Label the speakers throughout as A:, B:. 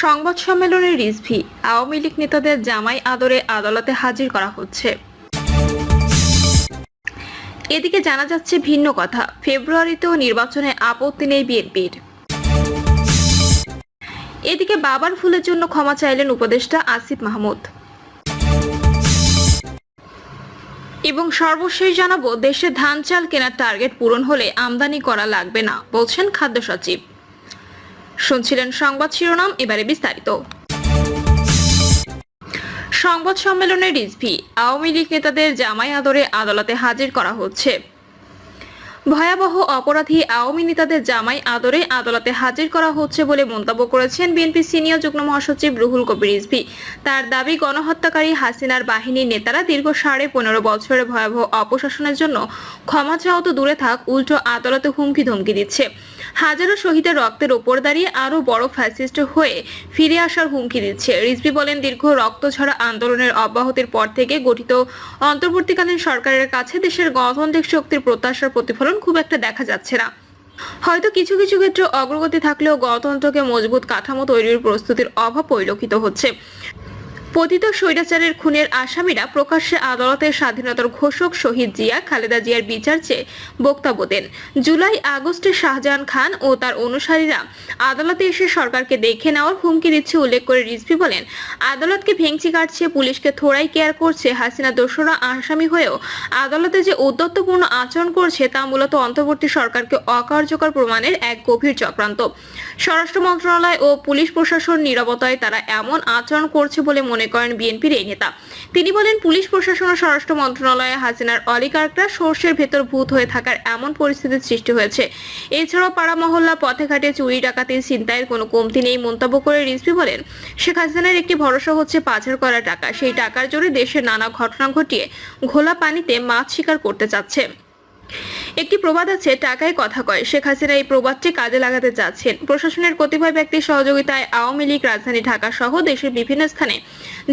A: সংবাদ সম্মেলনে রিজভী, আওয়ামী লীগ নেতাদের জামাই আদরে আদালতে হাজির করা হচ্ছে। এদিকে জানা যাচ্ছে ভিন্ন কথা, ফেব্রুয়ারিতেও নির্বাচনে আপত্তি নেই বিএনপির। এদিকে বাবার ভুলের জন্য ক্ষমা চাইলেন উপদেষ্টা আসিফ মাহমুদ। এবং সর্বশেষ জানাবো, দেশে ধান চাল কেনার টার্গেট পূরণ হলে আমদানি করা লাগবে না বলছেন খাদ্য সচিব। শুনছিলেন সংবাদ শিরোনাম, এবারে বিস্তারিত। সংবাদ সম্মেলনে রিজভী, আওয়ামী লীগ নেতাদের জামাই আদরে আদালতে হাজির করা হচ্ছে। ভয়াবহ অপরাধী আওয়ামী নেতাদের জামাই আদরে আদালতে হাজির করা হচ্ছে বলে মন্তব্য করেছেন বিএনপি সিনিয়র যুগ্ম মহাসচিব রুহুল কবির রিজভী। তার দাবি, গণহত্যাকারী হাসিনার বাহিনীর নেতারা দীর্ঘ 15.5 বছরের ভয়াবহ অপশাসনের জন্য ক্ষমা চাওয়া তো দূরে থাক, উল্টো আদালতে হুমকি ধমকি দিচ্ছে। হাজারো শহীদের রক্তের ওপর দাঁড়িয়ে আরো বড় ফ্যাসিস্ট হয়ে ফিরে আসার হুমকি দিচ্ছে। রিজভী বলেন, দীর্ঘ রক্তঝরা আন্দোলনের অব্যাহতির পর থেকে গঠিত অন্তর্বর্তীকালীন সরকারের কাছে দেশের গণতান্ত্রিক শক্তির প্রত্যাশার প্রতিফলন খুব একটা দেখা যাচ্ছে না। হয়তো কিছু কিছু ক্ষেত্রে অগ্রগতি থাকলেও গণতন্ত্রকে মজবুত কাঠামো তৈরির প্রস্তুতির অভাব পরিলক্ষিত হচ্ছে। পতিত স্বৈরাচারের খুনের আসামিরা প্রকাশ্যে আদালতের স্বাধীনতার ঘোষক শহীদ জিয়া, খালেদা জিয়ার বিচার চেয়ে বক্তব্য দেন। জুলাই আগস্টে শাহজাহান খান ও তার অনুসারীরা আদালতে এসে সরকারকে দেখে নেওয়ার হুমকি দিচ্ছে উল্লেখ করে রিজভী বলেন, আদালতকে ভেঙচি কাটছে, পুলিশকে থোড়াই কেয়ার করছে। হাসিনা দোষরা আসামি হয়েও আদালতে যে ঔদ্ধত্যপূর্ণ আচরণ করছে তা মূলত অন্তর্বর্তী সরকারকে অকার্যকর প্রমাণের এক গভীর চক্রান্ত। স্বরাষ্ট্র মন্ত্রণালয় ও পুলিশ প্রশাসন নীরবতায় তারা এমন আচরণ করছে বলে মনে করেন বিএনপির এই নেতা। তিনি বলেন, পুলিশ প্রশাসন ও স্বরাষ্ট্র মন্ত্রণালয়ে হাসিনার অলিগার্করা সর্ষের ভেতর ভূত হয়ে থাকার এমন পরিস্থিতির সৃষ্টি হয়েছে। এছাড়াও পাড়া মহল্লা, পথে ঘাটে চুরি ডাকাতি ছিনতাইয়ের কোনো কমতি নেই। মন্তব্য করে রিজভী বলেন, শেখ হাসিনার একটি ভরসা হচ্ছে পাচার করা টাকা। সেই টাকার জোরে দেশের নানা ঘটনা ঘটিয়ে ঘোলা পানিতে মাছ শিকার করতে চাচ্ছে। একটি প্রবাদ আছে, টাকায় কথা কয়। শেখ হাসিনা এই প্রবাদটি কাজে লাগাতে চাচ্ছেন। প্রশাসনের কতিপয় ব্যক্তির সহযোগিতায় আওয়ামী লীগ রাজধানী ঢাকা সহ দেশের বিভিন্ন স্থানে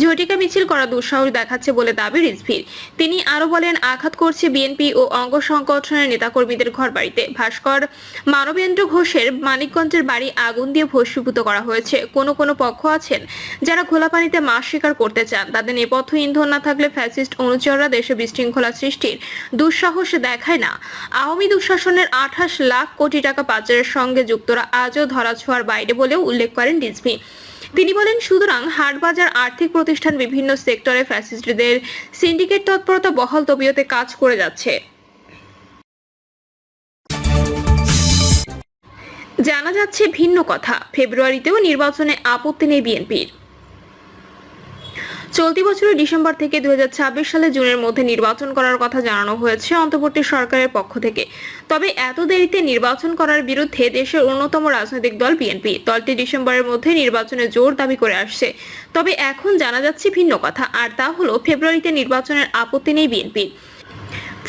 A: ঝটিকা মিছিল করা দুঃসাহস দেখাচ্ছে বলে দাবি রিজভীর। তিনি আরো বলেন, আঘাত করছে বিএনপি ও অঙ্গ সংগঠনের নেতাকর্মীদের ঘরবাড়িতে। ভাস্কর মানবেন্দ্র ঘোষের মানিকগঞ্জের বাড়ি আগুন দিয়ে ভস্মীভূত করা হয়েছে। কোনো কোনো পক্ষ আছেন যারা ঘোলা পানিতে মাছ শিকার করতে চান। তাদের নেপথ্য ইন্ধন না থাকলে ফ্যাসিস্ট অনুচররা দেশে বিশৃঙ্খলা সৃষ্টির দুঃসাহস দেখায় না। আওয়ামী দুঃশাসনের 28 লাখ কোটি টাকা পাচারের সঙ্গে যুক্তরা আজও ধরাছোঁয়ার বাইরে বলেও উল্লেখ করেন রিজভী। তিনি বলেন, সুতরাং হাটবাজার, আর্থিক প্রতিষ্ঠান, বিভিন্ন সেক্টরে ফ্যাসিস্টদের সিন্ডিকেট তৎপরতা বহাল তবিয়তে কাজ করে যাচ্ছে। জানা যাচ্ছে ভিন্ন কথা, ফেব্রুয়ারিতেও নির্বাচনে আপত্তি নেই বিএনপির। চলতি বছরের ডিসেম্বর থেকে 2026 সালে জুনের মধ্যে নির্বাচন করার কথা জানানো হয়েছে অন্তর্বর্তী সরকারের পক্ষ থেকে। তবে এত দেরিতে নির্বাচন করার বিরুদ্ধে দেশের অন্যতম রাজনৈতিক দল বিএনপি। দলটি ডিসেম্বরের মধ্যে নির্বাচনে জোর দাবি করে আসছে। তবে এখন জানা যাচ্ছে ভিন্ন কথা, আর তা হলো ফেব্রুয়ারিতে নির্বাচনের আপত্তি নেই বিএনপির।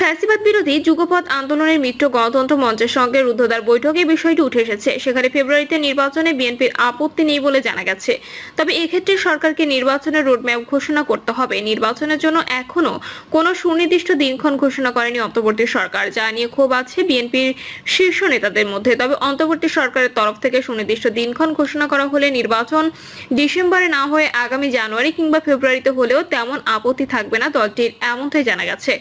A: ফ্যাসিবাদ বিরোধী যুগপৎ আন্দোলনের মিত্র গণতন্ত্র মঞ্চের সঙ্গে রুদ্ধদ্বার বৈঠকে বিষয়টি উঠে এসেছে। সেখানে ফেব্রুয়ারিতে নির্বাচনে বিএনপির আপত্তি নেই বলে জানা গেছে। তবে এক্ষেত্রে সরকারকে নির্বাচনের রোডম্যাপ ঘোষণা করতে হবে। নির্বাচনের জন্য এখনো কোনো সুনির্দিষ্ট দিনক্ষণ ঘোষণা করেনি অন্তর্বর্তী সরকার, যা নিয়ে ক্ষোভ আছে বিএনপির শীর্ষ নেতাদের মধ্যে। তবে অন্তর্বর্তী সরকারের তরফ থেকে সুনির্দিষ্ট দিনক্ষণ ঘোষণা করা হলে নির্বাচন ডিসেম্বরে না হয়ে আগামী জানুয়ারি কিংবা ফেব্রুয়ারিতে হলেও তেমন আপত্তি থাকবে না দলটির, এমনটাই জানা গেছে।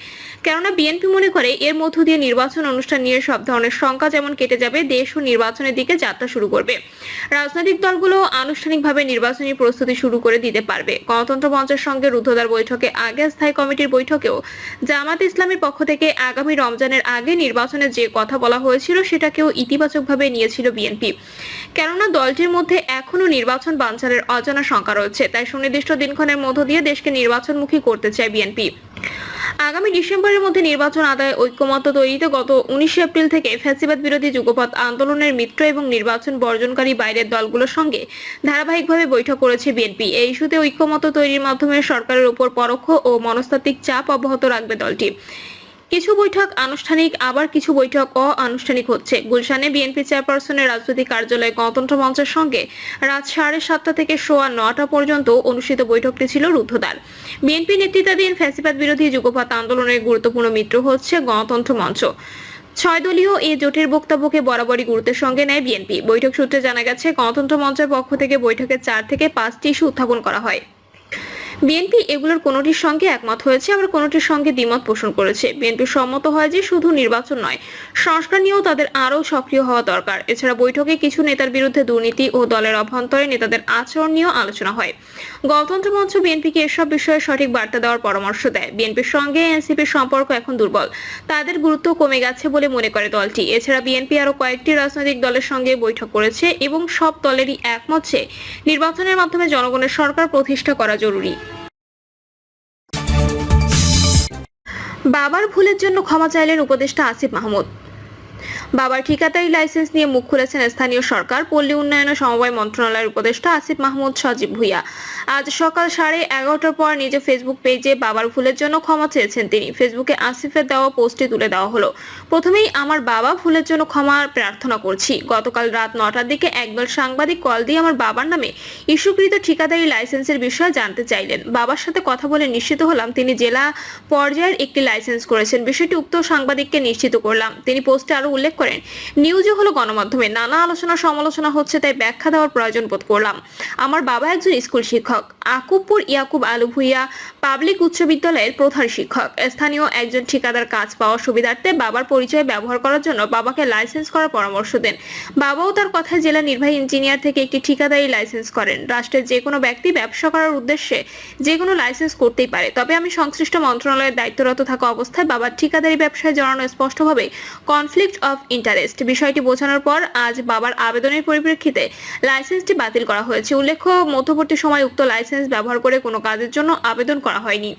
A: কেননা বিএনপি মনে করে এর মধ্য দিয়ে নির্বাচন অনুষ্ঠান নিয়ে সব ধরনের শঙ্কা যেমন কেটে যাবে, দেশও নির্বাচনের দিকে যাত্রা শুরু করবে। রাজনৈতিক দলগুলো আনুষ্ঠানিকভাবে নির্বাচনী প্রস্তুতি শুরু করে দিতে পারবে। গণতন্ত্র মঞ্চের সঙ্গে রুদ্ধদ্বার বৈঠকে আগে স্থায়ী কমিটির বৈঠকেও জামাত ইসলামের পক্ষ থেকে আগামী রমজানের আগে নির্বাচনের যে কথা বলা হয়েছিল সেটাকেও ইতিবাচকভাবে নিয়েছিল বিএনপি। কেননা দলটির মধ্যে এখনো নির্বাচন বানচালের অজানা শঙ্কা রয়েছে। তাই সুনির্দিষ্ট দিনক্ষণের মধ্য দিয়ে দেশকে নির্বাচনমুখী করতে চায় বিএনপি। আগামী ডিসেম্বরের মধ্যে নির্বাচন আদায়ে ঐক্যমত্য তৈরিতে গত 19 এপ্রিল থেকে ফ্যাসিবাদ বিরোধী যুগপৎ আন্দোলনের মিত্র এবং নির্বাচন বর্জনকারী বাইরের দলগুলোর সঙ্গে ধারাবাহিকভাবে বৈঠক করেছে বিএনপি। এই ইস্যুতে ঐক্যমত্য তৈরির মাধ্যমে সরকারের উপর পরোক্ষ ও মনস্তাত্ত্বিক চাপ অব্যাহত রাখবে দলটি। কিছু বৈঠক আনুষ্ঠানিক, আবার কিছু বৈঠক অনানুষ্ঠানিক হচ্ছে। গুলশানে বিএনপি চেয়ারপারসনের রাজনৈতিক কার্যালয়ে গণতন্ত্র মঞ্চের সঙ্গে রাত 7:30 থেকে সোয়া 9টা পর্যন্ত অনুষ্ঠিত বৈঠকটি ছিল রুদ্ধদ্বার। বিএনপি নেতৃত্বাধীন ফ্যাসিবাদ বিরোধী যুগপৎ আন্দোলনের গুরুত্বপূর্ণ মিত্র হচ্ছে গণতন্ত্র মঞ্চ। ছয় দলীয় এই জোটের বক্তব্যকে বরাবরই গুরুত্বের সঙ্গে নেয় বিএনপি। বৈঠক সূত্রে জানা গেছে, গণতন্ত্র মঞ্চের পক্ষ থেকে বৈঠকে 4 থেকে 5টি ইস্যু উত্থাপন করা হয়। বিএনপি এগুলোর কোনোটির সঙ্গে একমত হয়েছে, আবার কোনোটির সঙ্গে দ্বিমত পোষণ করেছে। বিএনপি সম্মত হয় যে শুধু নির্বাচন নয়, সংস্কার নিয়েও তাদের আরও সক্রিয় হওয়া দরকার। এছাড়া বৈঠকে কিছু নেতার বিরুদ্ধে দুর্নীতি ও দলের অভ্যন্তরে নেতাদের আচরণ নিয়েও আলোচনা হয়। গণতন্ত্র মঞ্চ বিএনপিকে এসব বিষয়ে সঠিক বার্তা দেওয়ার পরামর্শ দেয়। বিএনপির সঙ্গে এনসিপির সম্পর্ক এখন দুর্বল, তাদের গুরুত্ব কমে গেছে বলে মনে করে দলটি। এছাড়া বিএনপি আরও কয়েকটি রাজনৈতিক দলের সঙ্গে বৈঠক করেছে এবং সব দলেরই একমত যে নির্বাচনের মাধ্যমে জনগণের সরকার প্রতিষ্ঠা করা জরুরি। বাবার ভুলের জন্য ক্ষমা চাইলেন উপদেষ্টা আসিফ মাহমুদ। বাবার ঠিকাদারি লাইসেন্স নিয়ে মুখ খুলেছেন স্থানীয় সরকার, পল্লী উন্নয়ন ও সমবায় মন্ত্রণালয়ের উপদেষ্টা আসিফ মাহমুদ সজীব ভুঁইয়া। আজ সকাল 11:30টার পর নিজের ফেসবুক পেজে বাবার ভুলের জন্য ক্ষমা চেয়েছেন তিনি। ফেসবুকে আসিফের দেওয়া পোস্টে তুলে দেওয়া হলো, প্রথমেই আমার বাবা ভুলের জন্য ক্ষমা প্রার্থনা করছি। গতকাল রাত 9টার দিকে একদল সাংবাদিক কল দিয়ে আমার বাবার নামে ইস্যুকৃত ঠিকাদারি লাইসেন্সের বিষয়ে জানতে চাইলেন। বাবার সাথে কথা বলে নিশ্চিত হলাম তিনি জেলা পর্যায়ের একটি লাইসেন্স করেছেন। বিষয়টি উক্ত সাংবাদিককে নিশ্চিত করলাম। তিনি পোস্টে আরো উল্লেখ করেন, নিউজে হলো গণমাধ্যমে নানা আলোচনা সমালোচনা হচ্ছে, তাই ব্যাখ্যা দেওয়ার প্রয়োজন বোধ করলাম। আমার বাবা একজন স্কুল শিক্ষক, আকুবপুর ইয়াকুব আলু ভুঁইয়া পাবলিক উচ্চ বিদ্যালয়ের প্রধান শিক্ষক। স্থানীয় একজন ঠিকাদার কাজ পাওয়ার সুবিধার্থে বাবার পরিচয় ব্যবহার করার জন্য বাবাকে লাইসেন্স করার পরামর্শ দেন। বাবাও তার কথায় জেলা নির্বাহী ইঞ্জিনিয়ার থেকে একটি ঠিকাদারি লাইসেন্স করেন। রাষ্ট্রের যে কোনো ব্যক্তি ব্যবসা করার উদ্দেশ্যে যে কোনো লাইসেন্স করতেই পারে, তবে আমি সংশ্লিষ্ট মন্ত্রণালয়ের দায়িত্বরত থাকা অবস্থায় বাবার ঠিকাদারি ব্যবসায় জড়ানো স্পষ্টভাবে কনফ্লিক্ট অফ ইন্টারেস্ট। বিষয়টি বোঝানোর পর আজ বাবার আবেদনের পরিপ্রেক্ষিতে লাইসেন্সটি বাতিল করা হয়েছে। উল্লেখ্য, মধ্যবর্তী সময় উক্ত লাইসেন্স ব্যবহার করে কোনো কাজের জন্য আবেদন করা হয়নি।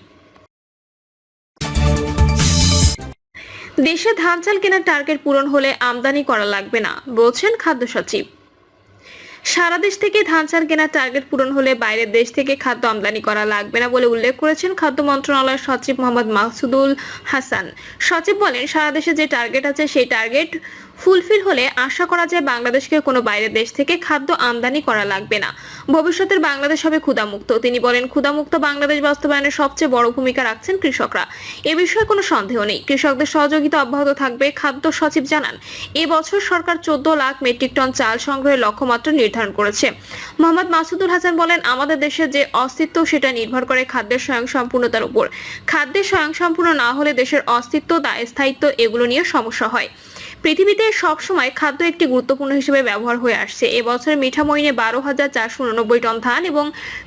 A: দেশে ধান চাল কেনার টার্গেট পূরণ হলে আমদানি করা লাগবে না, বলছেন খাদ্য সচিব। সারা দেশ থেকে ধান চাল কেনার টার্গেট পূরণ হলে বাইরের দেশ থেকে খাদ্য আমদানি করা লাগবে না বলে উল্লেখ করেছেন খাদ্য মন্ত্রণালয়ের সচিব মোহাম্মদ মাসুদুল হাসান। সচিব বলেন, সারা দেশে যে টার্গেট আছে সেই টার্গেট ফুলফিল হলে আশা করা যায় বাংলাদেশকে কোনো বাইরের দেশ থেকে খাদ্য আমদানি করা লাগবে না। ভবিষ্যতের বাংলাদেশ হবে ক্ষুধামুক্ত। তিনি বলেন, ক্ষুধামুক্ত বাংলাদেশ বাস্তবায়নে সবচেয়ে বড় ভূমিকা রাখছেন কৃষকরা, এ বিষয়ে কোনো সন্দেহ নেই। কৃষকদের সহযোগিতা অব্যাহত থাকবে। খাদ্য সচিব জানান, এবছর সরকার 14 লাখ মেট্রিক টন চাল সংগ্রহের লক্ষ্যমাত্রা নির্ধারণ করেছে। মোহাম্মদ মাসুদুল হাসান বলেন, আমাদের দেশের যে অস্তিত্ব সেটা নির্ভর করে খাদ্যের স্বয়ংসম্পূর্ণতার উপর। খাদ্যের স্বয়ংসম্পূর্ণ না হলে দেশের অস্তিত্ব, স্থায়িত্ব এগুলো নিয়ে সমস্যা হয়। পৃথিবীতে সবসময় খাদ্য একটি গুরুত্বপূর্ণ হিসেবে ব্যবহার হয়ে আসছে। এবছর মিঠামইনে 12,489 টন ধান এবং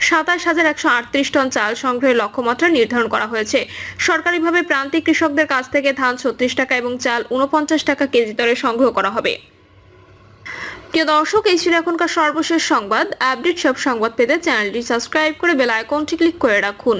A: 27,138 টন চাল সংগ্রহের লক্ষ্যমাত্রা নির্ধারণ করা হয়েছে। সরকারিভাবে প্রান্তিক কৃষকদের কাছ থেকে ধান 36 টাকা এবং চাল 49 টাকা কেজি দরে সংগ্রহ করা হবে। প্রিয় দর্শক, এই ছিল এখনকার সর্বশেষ সংবাদ। আপডেট সব সংবাদ পেতে চ্যানেলটি সাবস্ক্রাইব করে বেল আইকনটি ক্লিক করে রাখুন।